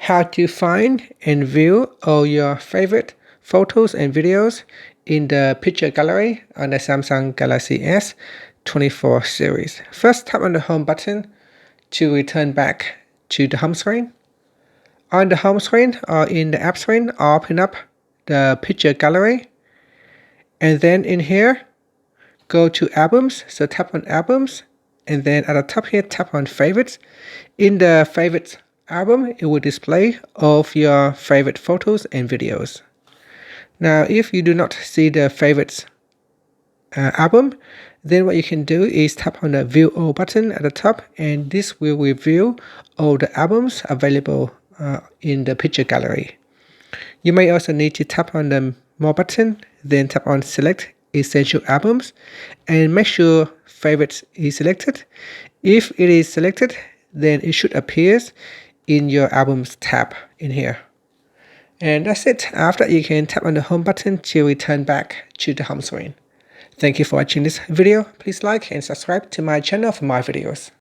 how to find and view all your favorite photos and videos in the picture gallery on the Samsung Galaxy S24 series. First, tap on the home button to return back to the home screen. On the home screen or in the app screen, open up the picture gallery, and then in here go to albums. So tap on albums, and then at the top here tap on favorites. In the favorites album, it will display all of your favorite photos and videos. Now if you do not see the favorites album, then what you can do is tap on the view all button at the top, and this will reveal all the albums available in the picture gallery. You may also need to tap on the more button, then tap on select essential albums and make sure favorites is selected. If it is selected, then it should appear in your albums tab in here. And that's it. After, you can tap on the home button to return back to the home screen. Thank you for watching this video. Please like and subscribe to my channel for more videos.